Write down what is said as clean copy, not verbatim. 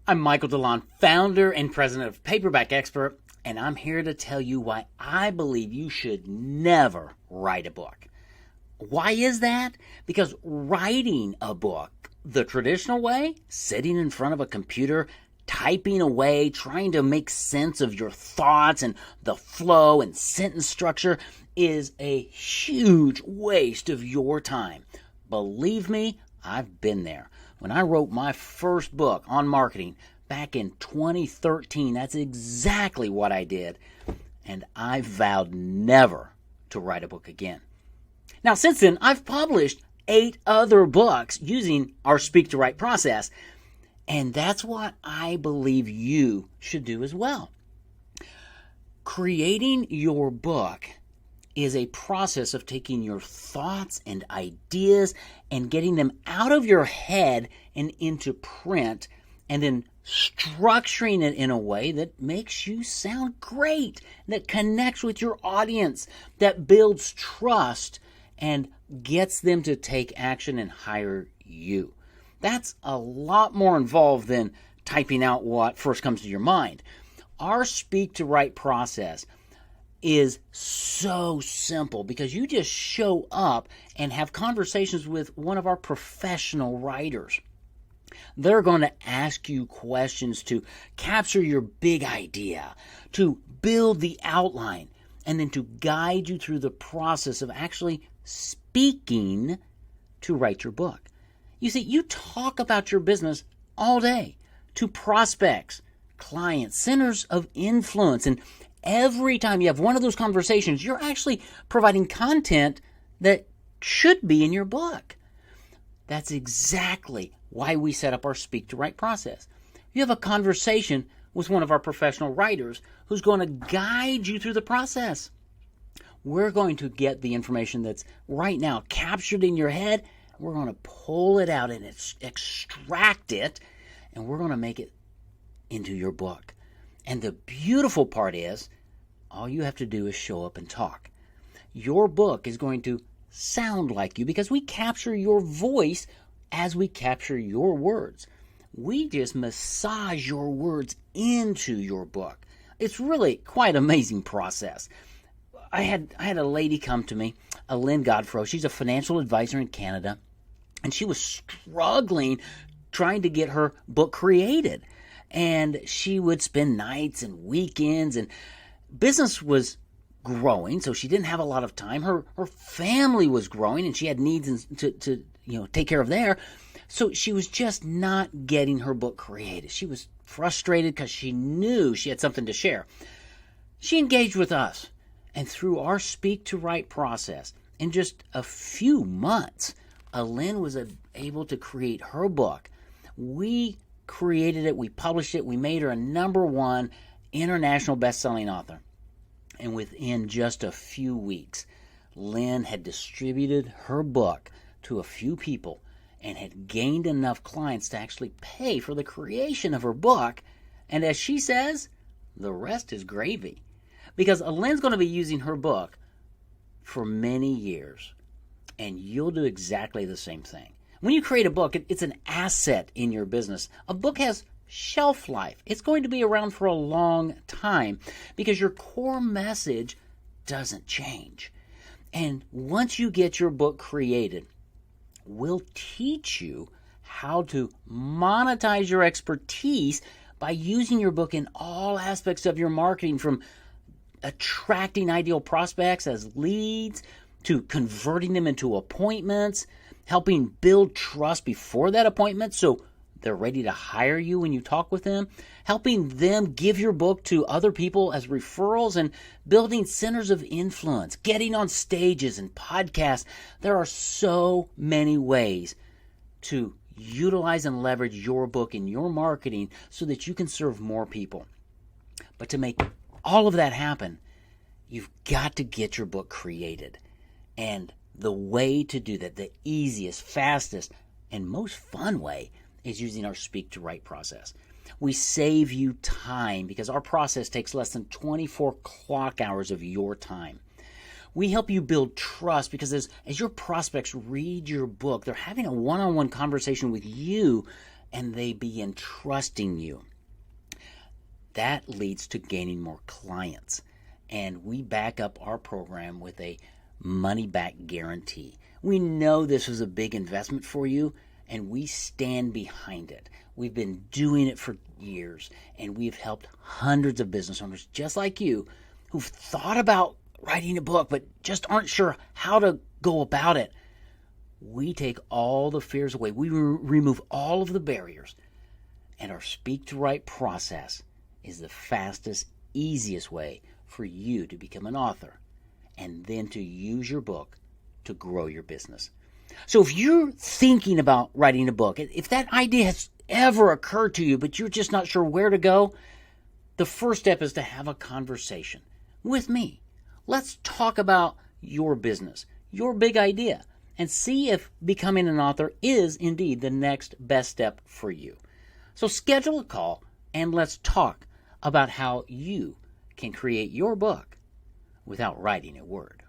I'm Michael DeLon, founder and president of Paperback Expert, and I'm here to tell you why I believe you should never write a book. Why is that? Because writing a book the traditional way, sitting in front of a computer, typing away, trying to make sense of your thoughts and the flow and sentence structure, is a huge waste of your time. Believe me, I've been there. When I wrote my first book on marketing back in 2013, that's exactly what I did. And I vowed never to write a book again. Now, since then, I've published 8 other books using our Speak to Write process. And that's what I believe you should do as well. Creating your book is a process of taking your thoughts and ideas and getting them out of your head and into print, and then structuring it in a way that makes you sound great, that connects with your audience, that builds trust and gets them to take action and hire you. That's a lot more involved than typing out what first comes to your mind. Our Speak to Write process is so simple because you just show up and have conversations with one of our professional writers. They're going to ask you questions to capture your big idea, to build the outline, and then to guide you through the process of actually speaking to write your book. You see, you talk about your business all day to prospects, clients, centers of influence, and every time you have one of those conversations, you're actually providing content that should be in your book. That's exactly why we set up our Speak to Write process. You have a conversation with one of our professional writers who's going to guide you through the process. We're going to get the information that's right now captured in your head. We're going to pull it out and extract it, and we're going to make it into your book. And the beautiful part is, all you have to do is show up and talk. Your book is going to sound like you because we capture your voice as we capture your words. We just massage your words into your book. It's really quite an amazing process. I had a lady come to me, Lynn Godfrow. She's a financial advisor in Canada, and she was struggling trying to get her book created. And she would spend nights and weekends, and business was growing, so she didn't have a lot of time. Her family was growing, and she had needs to take care of there. So she was just not getting her book created. She was frustrated because she knew she had something to share. She engaged with us, and through our Speak to Write process, in just a few months, Lynn was able to create her book. We created it, we published it, we made her a #1 international best-selling author. And within just a few weeks, Lynn had distributed her book to a few people and had gained enough clients to actually pay for the creation of her book. And as she says, the rest is gravy. Because Lynn's going to be using her book for many years, and you'll do exactly the same thing. When you create a book, it's an asset in your business. A book has shelf life. It's going to be around for a long time because your core message doesn't change. And once you get your book created, we'll teach you how to monetize your expertise by using your book in all aspects of your marketing, from attracting ideal prospects as leads to converting them into appointments, helping build trust before that appointment so they're ready to hire you when you talk with them, helping them give your book to other people as referrals, and building centers of influence, getting on stages and podcasts. There are so many ways to utilize and leverage your book in your marketing so that you can serve more people. But to make all of that happen, you've got to get your book created. And the way to do that, the easiest, fastest, and most fun way, is using our Speak to Write process. We save you time because our process takes less than 24 clock hours of your time. We help you build trust because as your prospects read your book, they're having a one-on-one conversation with you, and they begin trusting you. That leads to gaining more clients. And we back up our program with a money-back guarantee. We know this was a big investment for you, and we stand behind it. We've been doing it for years, and we've helped hundreds of business owners just like you who've thought about writing a book but just aren't sure how to go about it. We take all the fears away. We remove all of the barriers, and our Speak to Write process is the fastest, easiest way for you to become an author and then to use your book to grow your business. So if you're thinking about writing a book, if that idea has ever occurred to you, but you're just not sure where to go, the first step is to have a conversation with me. Let's talk about your business, your big idea, and see if becoming an author is indeed the next best step for you. So schedule a call and let's talk about how you can create your book without writing a word.